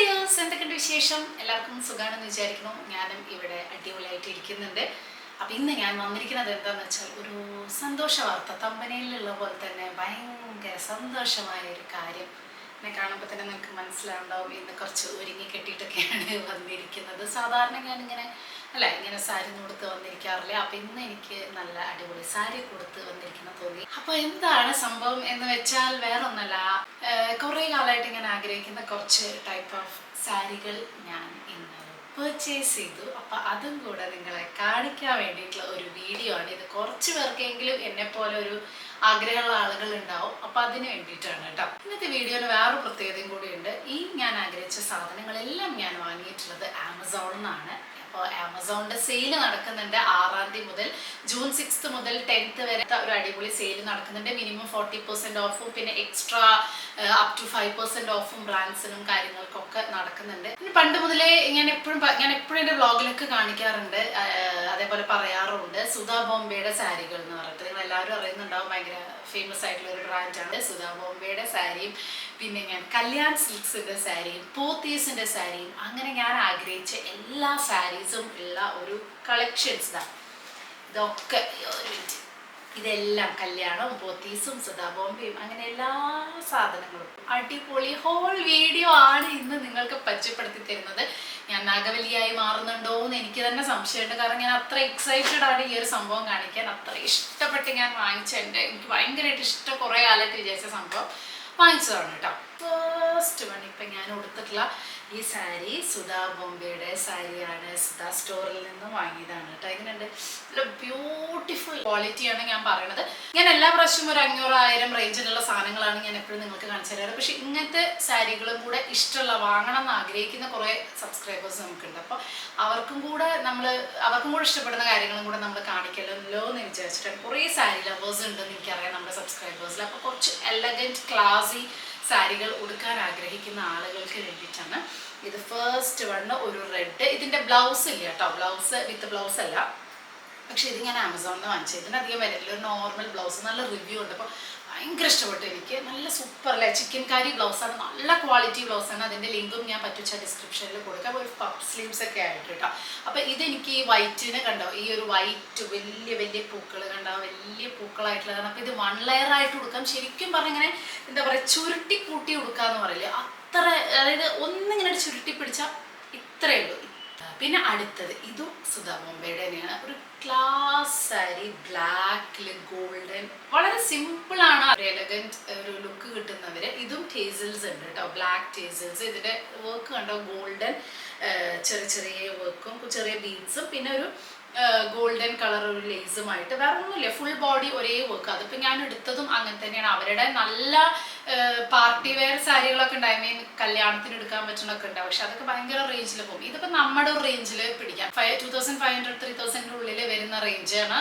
Dears, എന്തൊക്കെയുണ്ട് വിശേഷം? എല്ലാവർക്കും സുഖാണെന്ന് വിചാരിക്കുന്നു. ഞാനും ഇവിടെ അടിപൊളിയായിട്ട് ഇരിക്കുന്നുണ്ട്. അപ്പം ഇന്ന് ഞാൻ വന്നിരിക്കുന്നത് എന്താണെന്ന് വെച്ചാൽ ഒരു സന്തോഷ വാർത്ത. തമ്പനയിലുള്ള പോലെ തന്നെ ഭയങ്കര സന്തോഷമായ ഒരു കാര്യം. എന്നെ കാണുമ്പോൾ തന്നെ നിങ്ങൾക്ക് മനസ്സിലാവുണ്ടാവും. ഇന്ന് കുറച്ച് ഒരുങ്ങി കെട്ടിയിട്ടൊക്കെയാണ് വന്നിരിക്കുന്നത്. സാധാരണ ഞാനിങ്ങനെ ഇങ്ങനെ സാരി കൊടുത്ത് വന്നിരിക്കാറില്ല. അപ്പം ഇന്ന് എനിക്ക് നല്ല അടിപൊളി സാരി കൊടുത്ത് വന്നിരിക്കുന്ന തോന്നി. അപ്പോൾ എന്താണ് സംഭവം എന്ന് വെച്ചാൽ വേറൊന്നല്ല, കുറേ കാലമായിട്ട് ഇങ്ങനെ ആഗ്രഹിക്കുന്ന കുറച്ച് ടൈപ്പ് ഓഫ് സാരികൾ ഞാൻ ഇന്ന് പർച്ചേസ് ചെയ്തു. അപ്പം അതും കൂടെ നിങ്ങളെ കാണിക്കാൻ വേണ്ടിയിട്ടുള്ള ഒരു വീഡിയോ ആണ് ഇത്. കുറച്ച് പേർക്കെങ്കിലും എന്നെ പോലെ ഒരു ആഗ്രഹമുള്ള ആളുകൾ ഉണ്ടാവും. അപ്പം അതിന് വേണ്ടിയിട്ടാണ് കേട്ടോ. ഇന്നത്തെ വീഡിയോന് വേറെ പ്രത്യേകതയും കൂടിയുണ്ട്. ഈ ഞാൻ ആഗ്രഹിച്ച സാധനങ്ങളെല്ലാം ഞാൻ വാങ്ങിയിട്ടുള്ളത് ആമസോണിൽ നിന്നാണ്. അപ്പോൾ ആമസോണിൻ്റെ സെയിൽ നടക്കുന്നുണ്ട് 6-ാം തീയതി മുതൽ ജൂൺ 6 മുതൽ 10th വരെ ഒരു അടിപൊളി സെയിൽ നടക്കുന്നുണ്ട്. മിനിമം 40% ഓഫും പിന്നെ എക്സ്ട്രാ അപ് ടു 5% ഓഫും ബ്രാൻഡ്സിനും കാര്യങ്ങൾക്കൊക്കെ നടക്കുന്നുണ്ട്. പിന്നെ പണ്ട് മുതലേ ഞാൻ എപ്പോഴും എൻ്റെ വ്ളോഗിലൊക്കെ കാണിക്കാറുണ്ട്, അതേപോലെ പറയാറുണ്ട്. സുധാ ബോംബെയുടെ സാരികൾ എന്ന് പറഞ്ഞിട്ട് നിങ്ങൾ എല്ലാവരും അറിയുന്നുണ്ടാവും. ഭയങ്കര ഫേമസ് ആയിട്ടുള്ള ഒരു ബ്രാൻഡാണ് സുധാ ബോംബെയുടെ സാരിയും പിന്നെ ഞാൻ കല്യാൺ സിൽക്സിൻ്റെ സാരിയും പോത്തീസിൻ്റെ സാരിയും അങ്ങനെ ഞാൻ ആഗ്രഹിച്ച എല്ലാ സാരീസും ഉള്ള ഒരു കളക്ഷൻസ് ഇതാണ്. ഇതൊക്കെ ഇതെല്ലാം കല്യാണവും പോത്തീസും സുധാ ബോംബെയും അങ്ങനെ എല്ലാ സാധനങ്ങളും അടിപൊളി ഹോൾ വീഡിയോ ആണ് ഇന്ന് നിങ്ങൾക്ക് പരിചയപ്പെടുത്തി തരുന്നത്. ഞാൻ നാഗവല്ലിയായി മാറുന്നുണ്ടോ എന്ന് എനിക്ക് തന്നെ സംശയമുണ്ട്. കാരണം ഞാൻ അത്ര എക്സൈറ്റഡ് ആണ് ഈ ഒരു സംഭവം കാണിക്കാൻ. അത്ര ഇഷ്ടപ്പെട്ട് ഞാൻ വാങ്ങിച്ച എനിക്ക് ഭയങ്കരമായിട്ട് ഇഷ്ടം, കുറേ കാലമായിട്ട് വിചാരിച്ച സംഭവം വാങ്ങിച്ചതാണ് കേട്ടോ. ഫസ്റ്റ് വൺ ഇപ്പം ഞാൻ കൊടുത്തിട്ടുള്ള ഈ സാരി സുധാ ബോംബെയുടെ സാരിയാണ്. സുധാ സ്റ്റോറിൽ നിന്ന് വാങ്ങിയതാണ് കേട്ടോ. എങ്ങനെയുണ്ട്? നല്ല ബ്യൂട്ടിഫുൾ ക്വാളിറ്റിയാണ് ഞാൻ പറയണത്. ഞാൻ എല്ലാ പ്രാവശ്യവും ഒരു 500-1000 റേഞ്ചിലുള്ള സാധനങ്ങളാണ് ഞാൻ എപ്പോഴും നിങ്ങൾക്ക് കാണിച്ചു തരാറ്. പക്ഷെ ഇങ്ങനത്തെ സാരികളും കൂടെ ഇഷ്ടമുള്ള വാങ്ങണം എന്ന് ആഗ്രഹിക്കുന്ന കുറേ സബ്സ്ക്രൈബേഴ്സ് നമുക്കുണ്ട്. അപ്പോൾ അവർക്കും കൂടെ ഇഷ്ടപ്പെടുന്ന കാര്യങ്ങളും കൂടെ നമ്മൾ കാണിക്കല്ലോ എന്ന് വിചാരിച്ചിട്ടാണ്. കുറേ സാരി ലവേഴ്സ് ഉണ്ടെന്ന് എനിക്കറിയാം നമ്മുടെ സബ്സ്ക്രൈബേഴ്സിൽ. അപ്പോൾ കുറച്ച് എലഗൻറ്റ് ക്ലാസി സാരികൾ ഉടുക്കാൻ ആഗ്രഹിക്കുന്ന ആളുകൾക്ക് വേണ്ടിയിട്ടാണ് ഇത്. ഫസ്റ്റ് വണ് ഒരു റെഡ്. ഇതിൻ്റെ ബ്ലൗസ് ഇല്ല കേട്ടോ, ബ്ലൗസ് വിത്ത് ബ്ലൗസ് അല്ല. പക്ഷെ ഇത് ഞാൻ ആമസോണിൽ നിന്ന് വാങ്ങിച്ചത്. ഇതിനധികം വരില്ല, ഒരു നോർമൽ ബ്ലൗസ്. നല്ല റിവ്യൂ ഉണ്ട്. അപ്പോൾ ഭയങ്കര ഇഷ്ടപ്പെട്ടു എനിക്ക്. നല്ല സൂപ്പർ അല്ലേ, ചിക്കൻ കാരി ബ്ലൗസാണ്, നല്ല ക്വാളിറ്റി ബ്ലൗസാണ്. അതിൻ്റെ ലിങ്കും ഞാൻ പറ്റുവച്ച ഡിസ്ക്രിപ്ഷനിൽ കൊടുക്കാം. ഒരു പഫ് സ്ലീവ്സ് ഒക്കെ ആയിട്ട് കേട്ടോ. അപ്പോൾ ഇതെനിക്ക് ഈ വൈറ്റിന് കണ്ടോ, ഈ ഒരു വൈറ്റ് വലിയ വലിയ പൂക്കൾ കണ്ടോ, വലിയ പൂക്കളായിട്ടുള്ളതാണ്. അപ്പോൾ ഇത് 1 ലെയർ ആയിട്ട് കൊടുക്കാം. ശരിക്കും പറഞ്ഞാൽ ഇങ്ങനെ എന്താ പറയുക, ചുരുട്ടി കൂട്ടി കൊടുക്കാന്ന് പറയില്ലേ, അത്ര. അതായത് ഒന്നിങ്ങനെ ചുരുട്ടി പിടിച്ചാൽ ഇത്രയേ ഉള്ളൂ. പിന്നെ അടുത്തത് ഇതും സുധാ ബോംബെയുടെ തന്നെയാണ്. ഒരു ക്ലാസ് സാരി, ബ്ലാക്കിൽ ഗോൾഡൻ, വളരെ സിമ്പിളാണ്. എലഗൻറ്റ് ഒരു ലുക്ക് കിട്ടുന്നവര്. ഇതും ടേസിൽസ് ഉണ്ട് കേട്ടോ, ബ്ലാക്ക് ടേസിൽസ്. ഇതിൻ്റെ വർക്ക് കണ്ടോ, ഗോൾഡൻ ചെറിയ ചെറിയ വർക്കും ചെറിയ ബീഡ്സും പിന്നെ ഒരു ഗോൾഡൻ കളർ ഒരു ലേസുമായിട്ട്. വേറെ ഒന്നുമില്ല, ഫുൾ ബോഡി ഒരേ വർക്ക്. അതിപ്പോൾ ഞാൻ എടുത്തതും അങ്ങനെ തന്നെയാണ്. അവരുടെ നല്ല പാർട്ടി വെയർ സാരികളൊക്കെ ഉണ്ട്, ഐ മീൻ കല്യാണത്തിന് എടുക്കാൻ പറ്റുന്നൊക്കെ ഉണ്ട്. പക്ഷെ അതൊക്കെ ഭയങ്കര റേഞ്ചിൽ പോകും. ഇതിപ്പോൾ നമ്മുടെ ഒരു റേഞ്ചിൽ പിടിക്കാം. 2500-3000 ഉള്ളിൽ വരുന്ന റേഞ്ചാണ്.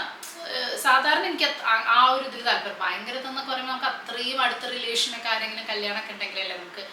സാധാരണ എനിക്ക് ആ ഒരു ഇതിൽ താല്പര്യം. ഭയങ്കര എന്നൊക്കെ പറയുമ്പോൾ നമുക്ക് അത്രയും അടുത്ത റിലേഷനൊക്കെ ആരെങ്കിലും കല്യാണമൊക്കെ ഉണ്ടെങ്കിലല്ലേ നമുക്ക്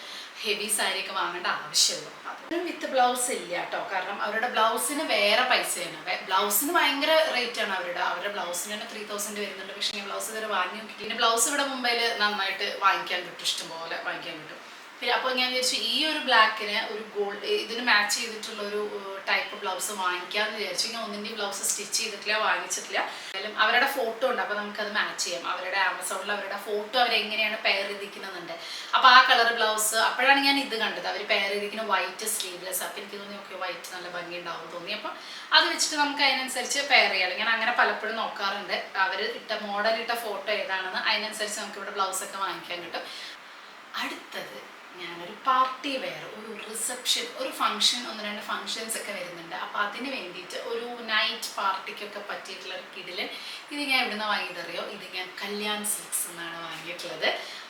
ഹെവി സാരിയൊക്കെ വാങ്ങേണ്ട ആവശ്യമുള്ളൂ. അതും വിത്ത് ബ്ലൗസ് ഇല്ല കേട്ടോ, കാരണം അവരുടെ ബ്ലൗസിന് വേറെ പൈസയാണ്. ബ്ലൗസിന് ഭയങ്കര റേറ്റ് ആണ് അവരുടെ ബ്ലൗസിന് തന്നെ 3000 വരുന്നുണ്ട്. പക്ഷേ ബ്ലൗസ് ഇതുവരെ വാങ്ങി നോക്കി. പിന്നെ ബ്ലൗസ് ഇവിടെ മുംബൈയിൽ നന്നായിട്ട് വാങ്ങിക്കാൻ കിട്ടും, ഇഷ്ടംപോലെ വാങ്ങിക്കാൻ കിട്ടും. പിന്നെ അപ്പോൾ ഞാൻ വിചാരിച്ചു ഈ ഒരു ബ്ലാക്കിന് ഒരു ഗോൾഡ് ഇതിന് മാച്ച് ചെയ്തിട്ടുള്ള ഒരു ടൈപ്പ് ബ്ലൗസ് വാങ്ങിക്കാമെന്ന് വിചാരിച്ചു. ഞാൻ ഒന്നിൻ്റെയും ബ്ലൗസ് സ്റ്റിച്ച് ചെയ്തിട്ടില്ല, വാങ്ങിച്ചിട്ടില്ല. എന്തായാലും അവരുടെ ഫോട്ടോ ഉണ്ട്, അപ്പോൾ നമുക്കത് മാച്ച് ചെയ്യാം. അവരുടെ ആമസോണിൽ അവരുടെ ഫോട്ടോ അവരെങ്ങനെയാണ് പെയർ ചെയ്തിരിക്കുന്നുണ്ട്. അപ്പോൾ ആ കളർ ബ്ലൗസ് അപ്പോഴാണ് ഞാൻ ഇത് കണ്ടത്. അവർ പെയർ ചെയ്തിരിക്കുന്ന വൈറ്റ് സ്ലീവ്ലെസ്. അപ്പോൾ എനിക്ക് തോന്നി ഓക്കെ വൈറ്റ് നല്ല ഭംഗി ഉണ്ടാവും തോന്നി. അപ്പോൾ അത് വെച്ചിട്ട് നമുക്ക് അതിനനുസരിച്ച് പെയർ ചെയ്യാം. ഞാൻ അങ്ങനെ പലപ്പോഴും നോക്കാറുണ്ട്. അവർ മോഡലിട്ട ഫോട്ടോ ഏതാണെന്ന് അതിനനുസരിച്ച് നമുക്ക് ഇവിടെ ബ്ലൗസൊക്കെ വാങ്ങിക്കാൻ കിട്ടും. അടുത്തത് ഞാനൊരു പാർട്ടി വെയർ, ഒരു റിസപ്ഷൻ, ഒരു ഫംഗ്ഷൻ, 1-2 ഫംഗ്ഷൻസ് ഒക്കെ വരുന്നുണ്ട്. അപ്പോൾ അതിന് വേണ്ടിയിട്ട് ഒരു നൈറ്റ് പാർട്ടിക്കൊക്കെ പറ്റിയിട്ടുള്ള ഒരു കിടിലൻ ഇത് ഞാൻ എവിടുന്ന് വാങ്ങിയതറിയോ? ഇത് ഞാൻ കല്യാൺ സിൽക്സ് എന്നാണ് വാങ്ങിയിട്ടുള്ളത്.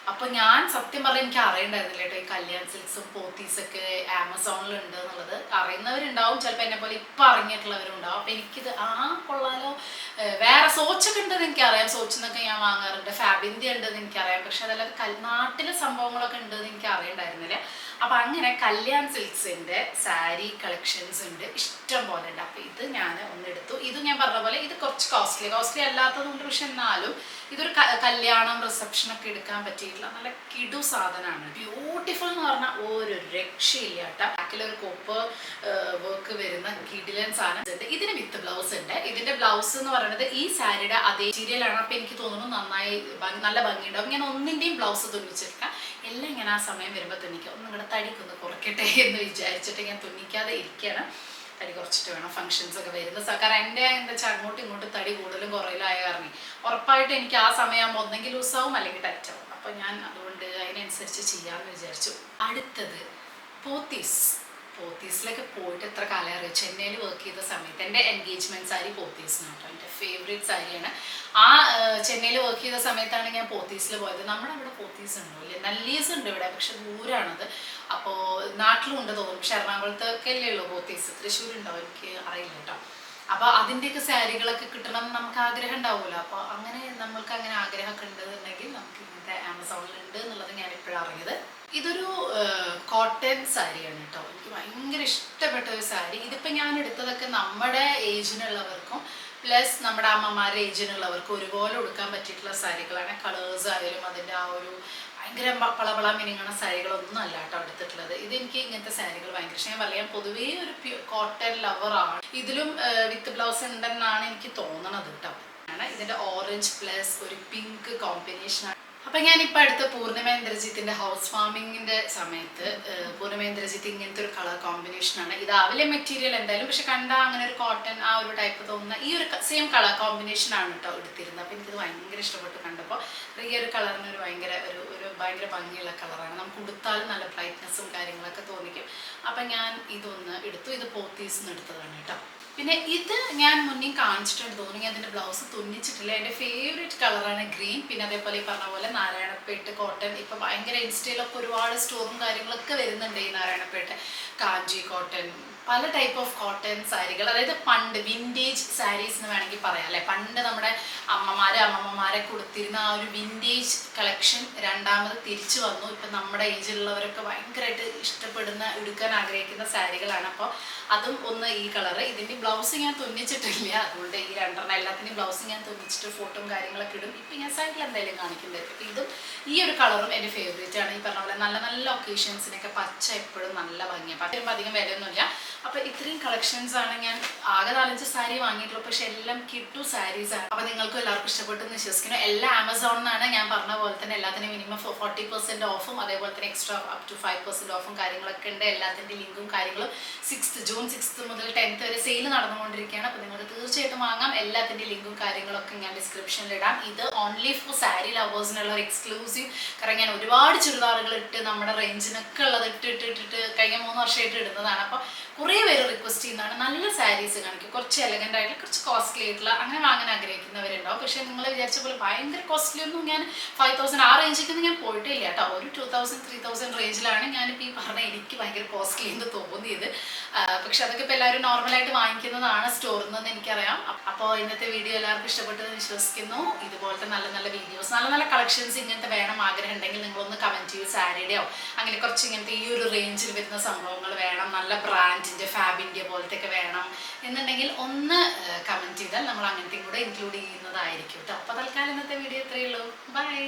അപ്പോൾ ഞാൻ സത്യം പറഞ്ഞാൽ എനിക്ക് അറിയണ്ടായിരുന്നില്ല കേട്ടോ, ഈ കല്യാൺ സിൽക്സും പോത്തീസൊക്കെ ആമസോണിലുണ്ട് എന്നുള്ളത്. അറിയുന്നവരുണ്ടാവും, ചിലപ്പോൾ എന്നെ പോലെ ഇപ്പം അറിഞ്ഞിട്ടുള്ളവരുണ്ടാവും. അപ്പോൾ എനിക്കിത് കൊള്ളാലോ. വേറെ സോച്ചൊക്കെ ഉണ്ടെന്ന് എനിക്കറിയാം, സോച്ചിന്നൊക്കെ ഞാൻ വാങ്ങാറുണ്ട്. ഫാബിൻ്റെ ഉണ്ടെന്ന് എനിക്കറിയാം. പക്ഷെ അതല്ലാതെ നാട്ടിലെ സംഭവങ്ങളൊക്കെ ഉണ്ടെന്ന് എനിക്ക് അറിയണ്ടായിരുന്നില്ല. അപ്പോൾ അങ്ങനെ കല്യാൺ സിൽക്സിൻ്റെ സാരി കളക്ഷൻസ് ഉണ്ട്, ഇഷ്ടം പോലെ ഉണ്ട്. അപ്പോൾ ഇത് ഞാൻ ഒന്നെടുത്തു. ഇത് ഞാൻ പറഞ്ഞ പോലെ ഇത് കുറച്ച് കോസ്റ്റ്ലി അല്ലാത്തതുകൊണ്ട്, പക്ഷെ എന്നാലും ഇതൊരു കല്യാണം റിസപ്ഷനൊക്കെ എടുക്കാൻ പറ്റിയിട്ടുള്ള പറ്റിയിട്ടുള്ള നല്ല കിടു സാധനമാണ്. ബ്യൂട്ടിഫുൾ എന്ന് പറഞ്ഞാൽ ഒരു രക്ഷയില്ല കേട്ടോ. ബാക്കിലൊരു കോപ്പ് വർക്ക് വരുന്ന കിടിലൻ സാധനം. ഇതിന് വിത്ത് ബ്ലൗസ് ഉണ്ട്. ഇതിന്റെ ബ്ലൗസ് എന്ന് പറയുന്നത് ഈ സാരിയുടെ അതേ മെറ്റീരിയലാണ്. അപ്പൊ എനിക്ക് തോന്നുന്നു നന്നായി നല്ല ഭംഗിയുണ്ടാവും. ഇങ്ങനെ ഒന്നിന്റെയും ബ്ലൗസ് തുന്നിച്ചെടുക്കാം. എല്ലാം ഇങ്ങനെ ആ സമയം വരുമ്പോൾ തുന്നിക്കുക. ഒന്നും കൂടെ തടിക്കൊന്ന് കുറയ്ക്കട്ടെ എന്ന് വിചാരിച്ചിട്ട് ഞാൻ തുന്നിക്കാതെ ഇരിക്കുകയാണ്. തടി കുറച്ചിട്ട് വേണം ഫംഗ്ഷൻസ് ഒക്കെ വരുന്ന. കാരണം എൻ്റെ എന്താ വെച്ചാൽ അങ്ങോട്ടും ഇങ്ങോട്ടും തടി കൂടുതലും കുറയിലായ കാരണം ഉറപ്പായിട്ട് എനിക്ക് ആ സമയമാകുമ്പോൾ ഒന്നെങ്കിൽ ലൂസാവും അല്ലെങ്കിൽ ടൈറ്റ് ആവും. അപ്പോൾ ഞാൻ അതുകൊണ്ട് അതിനനുസരിച്ച് ചെയ്യാമെന്ന് വിചാരിച്ചു. അടുത്തത് പോത്തീസ്. പോത്തീസിലൊക്കെ പോയിട്ട് എത്ര കാലം അറിയാം. ചെന്നൈയിൽ വർക്ക് ചെയ്ത സമയത്ത് എൻ്റെ എൻഗേജ്മെൻറ്റ് സാരി പോത്തീസിനാണ് കേട്ടോ. എൻ്റെ ഫേവറേറ്റ് സാരിയാണ്. ആ ചെന്നൈയിൽ വർക്ക് ചെയ്ത സമയത്താണ് ഞാൻ പോത്തീസിൽ പോയത്. നമ്മുടെ ഇവിടെ പോത്തീസ് ഉണ്ടോ ഇല്ലേ? നല്ലീസ് ഉണ്ട് ഇവിടെ, പക്ഷെ ദൂരാണത്. അപ്പോൾ നാട്ടിലും ഉണ്ട് തോന്നും. പക്ഷെ എറണാകുളത്തൊക്കെ അല്ലേ ഉള്ളൂ പോത്തീസ്. തൃശ്ശൂരുണ്ടോ എനിക്ക് അറിയില്ല കേട്ടോ. അപ്പോൾ അതിൻ്റെയൊക്കെ സാരികളൊക്കെ കിട്ടണം എന്ന് നമുക്ക് ആഗ്രഹം ഉണ്ടാവുമല്ലോ. അപ്പോൾ അങ്ങനെ നമ്മൾക്ക് അങ്ങനെ ആഗ്രഹമൊക്കെ ഉണ്ടെന്നുണ്ടെങ്കിൽ നമുക്ക് ഇങ്ങനത്തെ ആമസോണിലുണ്ട് എന്നുള്ളത് ഞാൻ ഇപ്പോഴും അറിഞ്ഞത്. ഇതൊരു കോട്ടൺ സാരിയാണ് കേട്ടോ. എനിക്ക് ഭയങ്കര ഇഷ്ടപ്പെട്ട ഒരു സാരി. ഇതിപ്പോൾ ഞാൻ എടുത്തതൊക്കെ നമ്മുടെ ഏജിനുള്ളവർക്കും പ്ലസ് നമ്മുടെ അമ്മമാരുടെ ഏജിനുള്ളവർക്കും ഒരുപോലെ ഉടുക്കാൻ പറ്റിയിട്ടുള്ള സാരികളാണ്. കളേഴ്സ് ആയാലും അതിൻ്റെ ആ ഒരു ഭയങ്കര പളപള മിനിങ്ങണ സാരികളൊന്നും അല്ല കേട്ടോ എടുത്തിട്ടുള്ളത്. ഇതെനിക്ക് ഇങ്ങനത്തെ സാരികൾ ഭയങ്കര ഇഷ്ടം. ഞാൻ പറയാം പൊതുവേ ഒരു കോട്ടൺ ലവറാണ്. ഇതിലും വിത്ത് ബ്ലൗസ് ഉണ്ടെന്നാണ് എനിക്ക് തോന്നണത് കേട്ടോ. ഇതിൻ്റെ ഓറഞ്ച് പ്ലസ് ഒരു പിങ്ക് കോമ്പിനേഷനാണ്. അപ്പം ഞാനിപ്പോൾ അടുത്ത പൂർണിമ ഇന്ദ്രജിത്തിൻ്റെ ഹൗസ് വാമിങ്ങിൻ്റെ സമയത്ത് പൂർണിമ ഇന്ദ്രജിത്ത് ഇങ്ങനത്തെ ഒരു കളർ കോമ്പിനേഷനാണ്. ഇതാവിലെ മെറ്റീരിയൽ എന്തായാലും, പക്ഷെ കണ്ടാൽ അങ്ങനെ ഒരു കോട്ടൺ ആ ഒരു ടൈപ്പ് തോന്നുന്ന ഈ ഒരു സെയിം കളർ കോമ്പിനേഷനാണ് കേട്ടോ എടുത്തിരുന്നത്. അപ്പോൾ എനിക്കിത് ഭയങ്കര ഇഷ്ടപ്പെട്ട് കണ്ടപ്പോൾ. ഈ ഒരു കളറിന് ഒരു ഭയങ്കര ഭംഗിയുള്ള കളറാണ്. നമുക്ക് ഉടുത്താലും നല്ല ബ്രൈറ്റ്നസ്സും കാര്യങ്ങളൊക്കെ തോന്നിക്കും. അപ്പം ഞാൻ ഇതൊന്ന് എടുത്തു. ഇത് പോത്തീസിന്ന് എടുത്തതാണ് കേട്ടോ. പിന്നെ ഇത് ഞാൻ മുന്നേ കാണിച്ചിട്ടുണ്ട് തോന്നുന്നു. അതിൻ്റെ ബ്ലൗസ് തുന്നിച്ചിട്ടില്ല. എൻ്റെ ഫേവറേറ്റ് കളറാണ് ഗ്രീൻ. പിന്നെ അതേപോലെ ഈ പറഞ്ഞ പോലെ നാരായണപ്പേട്ട് കോട്ടൺ. ഇപ്പം ഭയങ്കര ഇൻസ്റ്റയിലൊക്കെ ഒരുപാട് സ്റ്റോറും കാര്യങ്ങളൊക്കെ വരുന്നുണ്ട് ഈ നാരായണപ്പേട്ട്, കാഞ്ചി കോട്ടൺ, പല ടൈപ്പ് ഓഫ് കോട്ടൺ സാരികൾ. അതായത് പണ്ട് വിൻറ്റേജ് സാരീസ് എന്ന് വേണമെങ്കിൽ പറയാം അല്ലേ. പണ്ട് നമ്മുടെ അമ്മമ്മമാരെ കൊടുത്തിരുന്ന ആ ഒരു വിൻറ്റേജ് കളക്ഷൻ രണ്ടാമത് തിരിച്ചു വന്നു. ഇപ്പം നമ്മുടെ ഏജിലുള്ളവരൊക്കെ ഭയങ്കരമായിട്ട് ഇഷ്ടപ്പെടുന്ന എടുക്കാൻ ആഗ്രഹിക്കുന്ന സാരികളാണ്. അപ്പോൾ അതും ഒന്ന് ഈ കളറ്. ഇതിൻ്റെ ബ്ലൗസ് ഞാൻ തുന്നിച്ചിട്ടില്ല, അതുകൊണ്ട് ഈ രണ്ടെണ്ണം എല്ലാത്തിൻ്റെയും ബ്ലൗസ് ഞാൻ തുന്നിച്ചിട്ട് ഫോട്ടോയും കാര്യങ്ങളൊക്കെ ഇടും. ഇപ്പം ഞാൻ സൈഡിൽ എന്തായാലും കാണിക്കുന്നത്. അപ്പം ഇതും ഈ ഒരു കളറും എൻ്റെ ഫേവറേറ്റ് ആണ്. ഈ പറഞ്ഞ പോലെ നല്ല നല്ല ഒക്കേഷൻസിനൊക്കെ പച്ച എപ്പോഴും നല്ല ഭംഗിയാണ്. പച്ച വരുമ്പോൾ അധികം വിലയൊന്നുമില്ല. അപ്പോൾ ഇത്രയും കളക്ഷൻസ് ആണ് ഞാൻ ആകെ 4-5 സാരി വാങ്ങിയിട്ടുള്ളൂ. പക്ഷെ എല്ലാം കിട്ടു സാരീസാണ്. അപ്പോൾ നിങ്ങൾക്കും എല്ലാവർക്കും ഇഷ്ടപ്പെട്ടെന്ന് വിശ്വസിക്കുന്നു. എല്ലാം ആമസോണിനാണ്. ഞാൻ പറഞ്ഞ പോലെ തന്നെ എല്ലാത്തിനും മിനിമം 40% ഓഫും അതേപോലെ തന്നെ എക്സ്ട്രാ അപ് ടു 5% ഓഫും കാര്യങ്ങളൊക്കെ ഉണ്ട്. എല്ലാത്തിൻ്റെ ലിങ്കും കാര്യങ്ങളും ജൂൺ 6 മുതൽ 10 വരെ സെയിൽ നടന്നുകൊണ്ടിരിക്കുകയാണ്. അപ്പോൾ നിങ്ങൾക്ക് തീർച്ചയായിട്ടും വാങ്ങാം. എല്ലാത്തിൻ്റെ ലിങ്കും കാര്യങ്ങളൊക്കെ ഞാൻ ഡിസ്ക്രിപ്ഷനിൽ ഇടാം. ഇത് ഓൺലി ഫോർ സാരി ലവേഴ്സിനുള്ള ഒരു എക്സ്ക്ലൂസീവ്. കാരണം ഞാൻ ഒരുപാട് ചുരിദാറുകൾ ഇട്ട് നമ്മുടെ റേഞ്ചിനൊക്കെ ഉള്ളത് ഇട്ടിട്ട് കഴിഞ്ഞ 3 വർഷമായിട്ട് ഇടുന്നതാണ്. അപ്പോൾ കുറേ പേര് റിക്വസ്റ്റ് ചെയ്യുന്നതാണ് നല്ല സാരീസ് കാണിക്കും, കുറച്ച് എലഗൻ്റ് ആയിട്ടുള്ള, കുറച്ച് കോസ്റ്റ്ലി ആയിട്ടുള്ള, അങ്ങനെ വാങ്ങാൻ ആഗ്രഹിക്കുന്നവരുണ്ടാവും. പക്ഷേ നിങ്ങൾ വിചാരിച്ച പോലെ ഭയങ്കര കോസ്റ്റ്ലി ഒന്നും ഞാൻ 5000 ആ റേഞ്ചിലേക്കൊന്നും ഞാൻ പോയിട്ടില്ല കേട്ടോ. ഒരു 2000-3000 റേഞ്ചിലാണ് ഞാനിപ്പോൾ ഈ പറഞ്ഞ എനിക്ക് ഭയങ്കര കോസ്റ്റ്ലി എന്ന് തോന്നിയത്. പക്ഷെ അതൊക്കെ ഇപ്പോൾ എല്ലാവരും നോർമലായിട്ട് വാങ്ങിക്കുന്നതാണ് സ്റ്റോറിൽ നിന്ന് എനിക്കറിയാം. അപ്പോൾ ഇന്നത്തെ വീഡിയോ എല്ലാവർക്കും ഇഷ്ടപ്പെട്ടെന്ന് വിശ്വസിക്കുന്നു. ഇതുപോലത്തെ നല്ല നല്ല വീഡിയോസ്, നല്ല നല്ല കളക്ഷൻസ് ഇങ്ങനത്തെ വേണം ആഗ്രഹം ഉണ്ടെങ്കിൽ നിങ്ങളൊന്ന് കമൻറ്റ് ചെയ്യൂ. സാരിയുടെയോ അങ്ങനെ കുറച്ച് ഇങ്ങനത്തെ ഈ ഒരു റേഞ്ചിൽ വരുന്ന സംഭവങ്ങൾ വേണം, നല്ല ബ്രാൻഡിൻ്റെ ഫാബിൻ്റെ പോലത്തെ ഒക്കെ വേണം എന്നുണ്ടെങ്കിൽ ഒന്ന് കമൻറ്റ് ചെയ്താൽ നമ്മൾ അങ്ങനത്തെയും കൂടെ ഇൻക്ലൂഡ് ചെയ്യുന്നതായിരിക്കും കേട്ടോ. അപ്പോൾ തൽക്കാലം ഇന്നത്തെ വീഡിയോ ഇത്രയേ ഉള്ളൂ. ബൈ.